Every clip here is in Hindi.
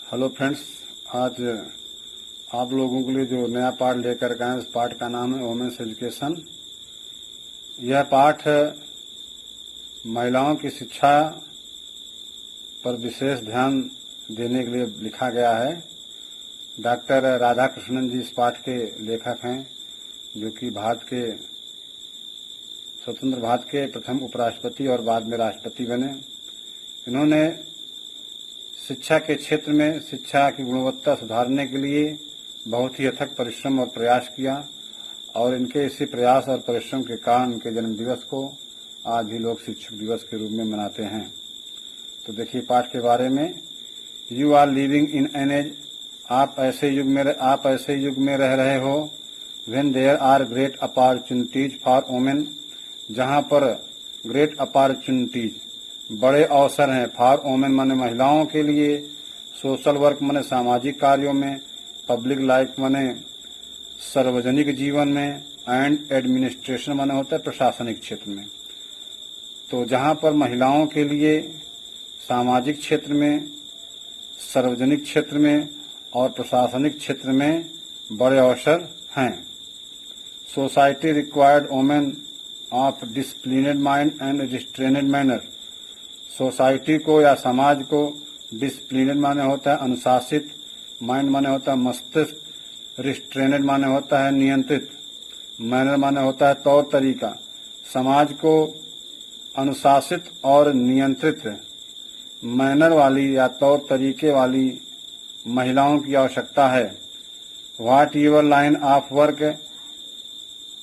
हेलो फ्रेंड्स, आज आप लोगों के लिए जो नया पाठ लेकर के आए, इस पाठ का नाम है वोमेन्स एजुकेशन। यह पाठ महिलाओं की शिक्षा पर विशेष ध्यान देने के लिए लिखा गया है। डॉक्टर राधा कृष्णन जी इस पाठ के लेखक हैं, जो कि स्वतंत्र भारत के प्रथम उपराष्ट्रपति और बाद में राष्ट्रपति बने। इन्होंने शिक्षा के क्षेत्र में शिक्षा की गुणवत्ता सुधारने के लिए बहुत ही अथक परिश्रम और प्रयास किया, और इनके इसी प्रयास और परिश्रम के कारण उनके जन्म दिवस को आज भी लोग शिक्षक दिवस के रूप में मनाते हैं। तो देखिए पाठ के बारे में। You are living in an age, आप ऐसे युग में रह रहे हो when there are great opportunities for women, जहां पर ग्रेट अपॉर्चुनिटीज बड़े अवसर हैं, फॉर वोमेन माने महिलाओं के लिए, सोशल वर्क माने सामाजिक कार्यों में, पब्लिक लाइफ माने सार्वजनिक जीवन में, एंड एडमिनिस्ट्रेशन माने होता है प्रशासनिक क्षेत्र में। तो जहां पर महिलाओं के लिए सामाजिक क्षेत्र में, सार्वजनिक क्षेत्र में और प्रशासनिक क्षेत्र में बड़े अवसर हैं। Society required women of disciplined mind and restrained manner, society को या समाज को डिसिप्लिनेड माने होता है अनुशासित, माइंड माने होता है मस्तिष्क, रिस्ट्रेनेड माने होता है नियंत्रित, मैनर माने होता है तौर तरीका। समाज को अनुशासित और नियंत्रित मैनर वाली या तौर तरीके वाली महिलाओं की आवश्यकता है। What your line of work,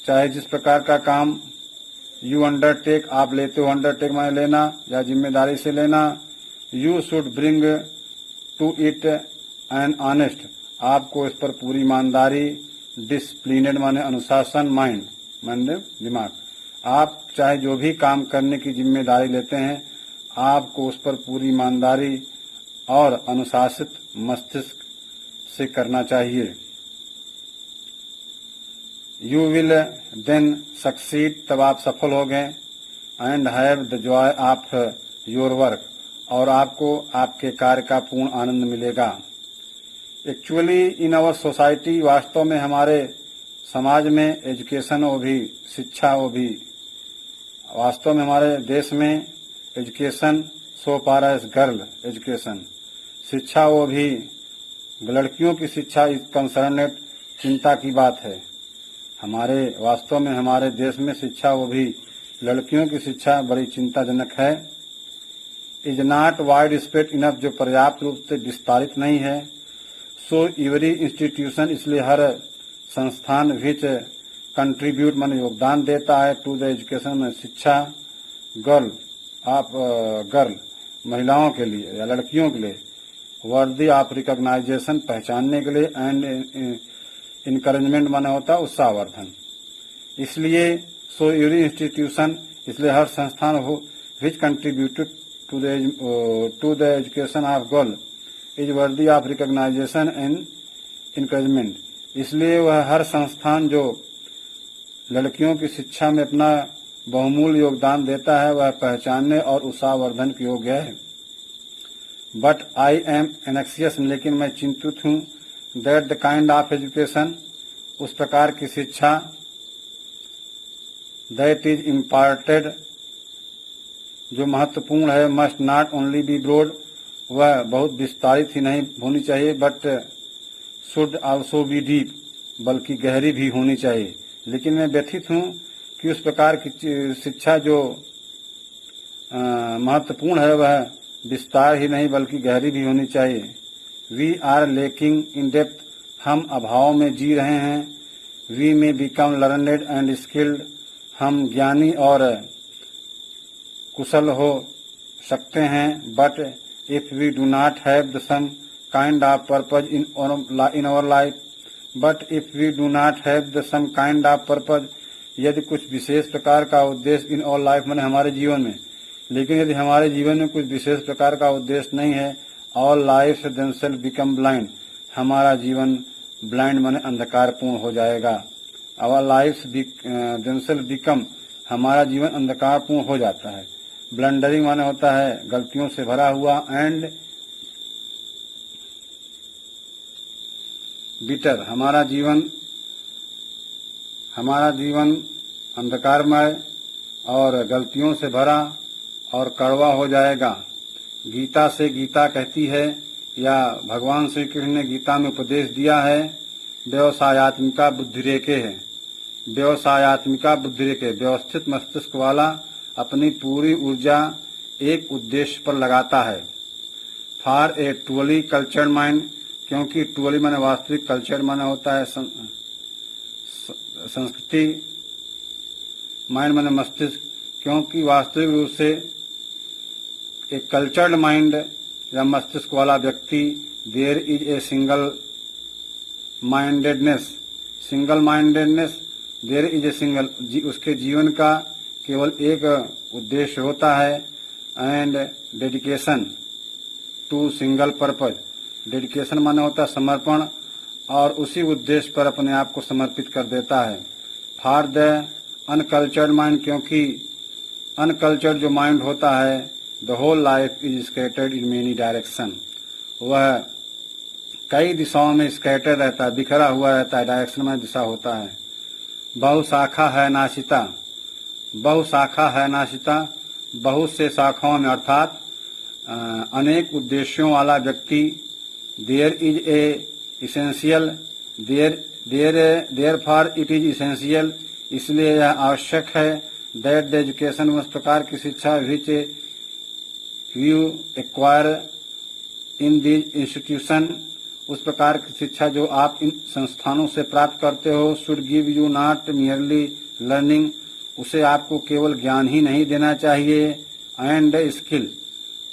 चाहे जिस प्रकार का काम यू अंडरटेक, आप लेते हो, अंडरटेक माने लेना या जिम्मेदारी से लेना। You should bring to it an honest, आपको इस पर पूरी ईमानदारी, डिसिप्लिनेड माने अनुशासन, माइंड माने दिमाग, आप चाहे जो भी काम करने की जिम्मेदारी लेते हैं आपको उस पर पूरी ईमानदारी और अनुशासित मस्तिष्क से करना चाहिए। यू विल देन सक्सीड, तब आप सफल हो गए, and have the Joy of your work, और आपको आपके कार्य का पूर्ण आनंद मिलेगा। एक्चुअली इन आवर सोसाइटी, वास्तव में हमारे समाज में एजुकेशन वो भी शिक्षा, वो भी वास्तव में हमारे देश में education so far as girl education, शिक्षा वो भी लड़कियों की शिक्षा इज कंसर्नेड, चिंता की बात है। वास्तव में हमारे देश में शिक्षा, वो भी लड़कियों की शिक्षा बड़ी चिंताजनक है। Is not wide spread enough, जो पर्याप्त रूप से विस्तारित नहीं है। सो एवरी इंस्टीट्यूशन, इसलिए हर संस्थान विच कंट्रीब्यूट माने योगदान देता है टू द एजुकेशन में शिक्षा, गर्ल महिलाओं के लिए या लड़कियों के लिए, वर्दी ऑफ रिकॉग्नाइजेशन पहचानने के लिए, एंड इनकरेजमेंट माने होता है उत्साहवर्धन। इसलिए सो एवरी इंस्टीट्यूशन, इसलिए हर संस्थान हो which contributed to the education of girl is worthy of recognisation and encouragement, इसलिए वह हर संस्थान जो लड़कियों की शिक्षा में अपना बहुमूल्य योगदान देता है वह पहचानने और उत्साहवर्धन के योग्य है। बट आई एम एनेक्सियस, लेकिन मैं चिंतित हूँ, that the kind of education, उस प्रकार की शिक्षा, दैट इज इम्पार्टेड, जो महत्वपूर्ण है, must not only be broad, वह बहुत विस्तारित ही नहीं होनी चाहिए, but should also be deep, बल्कि गहरी भी होनी चाहिए। लेकिन मैं व्यथित हूँ कि उस प्रकार की शिक्षा जो महत्वपूर्ण है वह विस्तार ही नहीं बल्कि गहरी भी होनी चाहिए। We are lacking in depth, हम अभाव में जी रहे हैं। We may become learned and skilled, हम ज्ञानी और कुशल हो सकते हैं। But if we do not have the some kind of purpose in our life, but if we do not have the some kind of purpose, यदि कुछ विशेष प्रकार का उद्देश्य इन आवर लाइफ माने हमारे जीवन में, लेकिन यदि हमारे जीवन में कुछ विशेष प्रकार का उद्देश्य नहीं है, all life themselves become blind, हमारा जीवन ब्लाइंड माने अंधकारपूर्ण हो जाएगा। आवर लाइफ देमसेल्फ बिकम, हमारा जीवन अंधकारपूर्ण हो जाता है। ब्लंडरिंग माने होता है गलतियों से भरा हुआ, एंड बिटर, हमारा जीवन अंधकारमय और गलतियों से भरा और कड़वा हो जाएगा। गीता से गीता कहती है, या भगवान श्री कृष्ण ने गीता में उपदेश दिया है, व्यवसायत्मिका बुद्धिरेके है। व्यवसायत्मिका बुद्धिरेके, व्यवस्थित मस्तिष्क वाला अपनी पूरी ऊर्जा एक उद्देश्य पर लगाता है। For a truly cultured mind, क्योंकि ट्रूली माने वास्तविक, कल्चर्ड माने होता है संस्कृति, माइंड माने मस्तिष्क, क्योंकि वास्तविक रूप से एक कल्चर्ड माइंड या मस्तिष्क वाला व्यक्ति, there is a single mindedness, there is a single, उसके जीवन का केवल एक उद्देश्य होता है, and dedication to single purpose. Dedication माने होता है समर्पण, और उसी उद्देश्य पर अपने आप को समर्पित कर देता है। फॉर द अनकल्चर्ड माइंड, क्योंकि अनकल्चर्ड जो माइंड होता है, the whole life is scattered in many direction, वह कई दिशाओं में स्कैटर रहता है, बिखरा हुआ रहता है। डायरेक्शन में दिशा होता है। बहुशाखा है नाशिता, बहुत से शाखाओं में अर्थात अनेक उद्देश्यों वाला व्यक्ति। There is a essential, therefore it is essential, इसलिए यह आवश्यक है, दैट द एजुकेशन, उस प्रकार की शिक्षा which you acquire in these institution, उस प्रकार की शिक्षा जो आप इन संस्थानों से प्राप्त करते हो, should give you not merely learning, उसे आपको केवल ज्ञान ही नहीं देना चाहिए, एंड स्किल,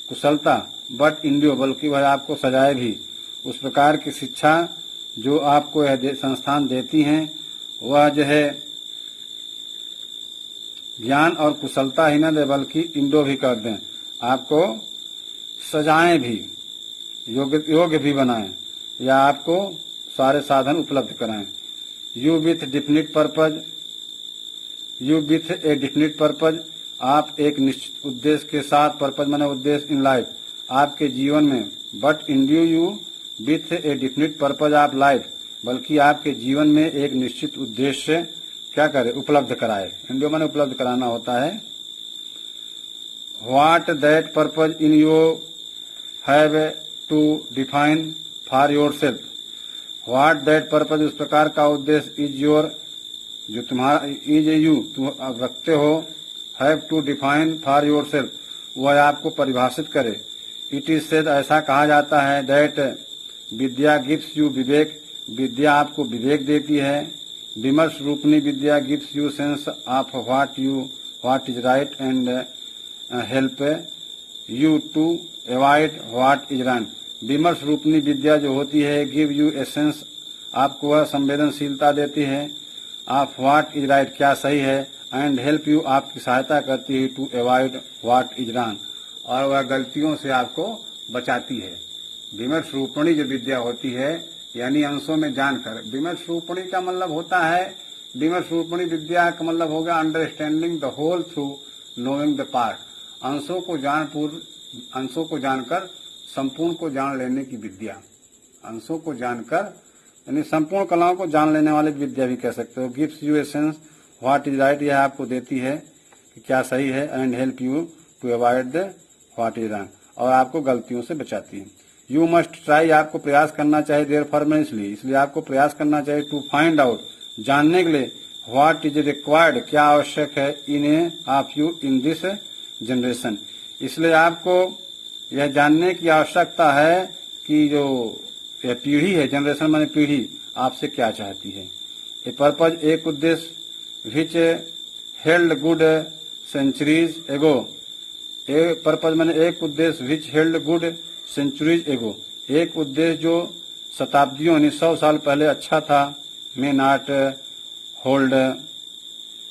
कुशलता, बट इंडियो, बल्कि वह आपको सजाए भी। उस प्रकार की शिक्षा जो आपको यह संस्थान देती हैं, वह जो है ज्ञान और कुशलता ही न दे, बल्कि इंडो भी कर दें, आपको सजाएं भी, योग्य भी बनाएं, या आपको सारे साधन उपलब्ध कराएं। यू विथ डिफिनिट पर्पज, आप एक निश्चित उद्देश्य के साथ, पर्पज माने उद्देश्य इन लाइफ, आपके जीवन में, but endue you with a definite purpose of life, बल्कि आपके जीवन में एक निश्चित उद्देश्य क्या करे, उपलब्ध कराए। इंडियो माने उपलब्ध कराना होता है। What that purpose in you have to define for yourself, what that purpose, उस प्रकार का उद्देश्य, इज योर, जो तुम्हारा, इज यू, तुम रखते हो, have to define for yourself, वह आपको परिभाषित करे। इट इज सेड, ऐसा कहा जाता है, that vidya gives you vivek, विद्या आपको विवेक देती है। Vimarsh Rupani vidya gives you sense of what is right and help you to avoid what is wrong. विमर्श रूपनी विद्या जो होती है, गिव यू ए सेंस, आपको वह संवेदनशीलता देती है, ऑफ व्हाट इज राइट, क्या सही है, एंड हेल्प यू, आपकी सहायता करती है, to avoid what is wrong, और वह गलतियों से आपको बचाती है। विमर्श रूपणी जो विद्या होती है, यानी अंशों में जानकर, विमर्श रूपणी का मतलब होता है, विमर्श रूपणी विद्या का मतलब होगा understanding the whole through knowing the part, अंशों को जानकर संपूर्ण को जान लेने की विद्या, अंशों को जानकर यानी संपूर्ण कलाओं को जान लेने वाली विद्या भी कह सकते हो। Gives you a sense what is right, यह आपको देती है कि क्या सही है, and help you to avoid the what is wrong, और आपको गलतियों से बचाती है। यू मस्ट ट्राई, आपको प्रयास करना चाहिए, देयर फॉर में इसलिए आपको प्रयास करना चाहिए, टू फाइंड आउट, जानने के लिए, व्हाट इज रिक्वायर्ड, क्या आवश्यक है, in a of you in this generation, इसलिए आपको यह जानने की आवश्यकता है कि जो यह पीढ़ी है, जनरेशन माने पीढ़ी, आपसे क्या चाहती है। ए पर्पज, एक उद्देश्य, विच हेल्ड गुड सेंचुरीज एगो, ए पर्पज माने एक उद्देश्य, विच हेल्ड गुड सेंचुरीज एगो, एक उद्देश्य जो शताब्दियों यानी 100 साल पहले अच्छा था, may not hold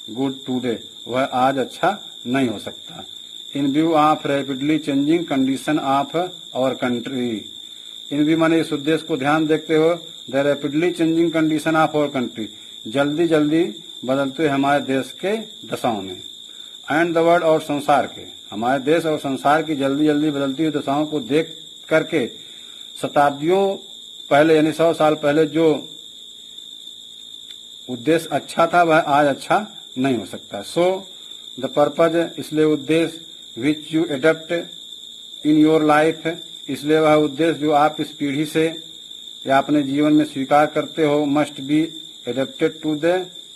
good today, वह आज अच्छा नहीं हो सकता। In view of rapidly changing condition of our country, in view माने इस उद्देश्य को ध्यान देखते हो, the rapidly changing condition of our country, जल्दी जल्दी बदलते हमारे देश के दशाओं में, एंड द वर्ल्ड, और संसार के, हमारे देश और संसार की जल्दी जल्दी बदलती हुई दशाओं को देख करके शताब्दियों पहले यानी 100 साल पहले जो उद्देश्य अच्छा था वह आज अच्छा नहीं हो सकता। सो द पर्पज, इसलिए उद्देश्य which you adapt in your life, इसलिए वह उद्देश्य जो आप इस पीढ़ी से या अपने जीवन में स्वीकार करते हो, must be adapted to the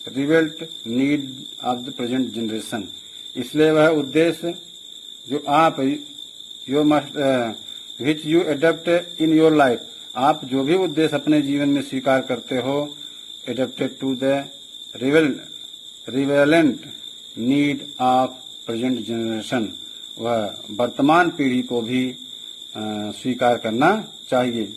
relevant need of the present generation, इसलिए वह उद्देश्य जो आप you must which you adapt in your life, आप जो भी उद्देश्य अपने जीवन में स्वीकार करते हो, adapted to the relevant need of present generation, वह वर्तमान पीढ़ी को भी स्वीकार करना चाहिए।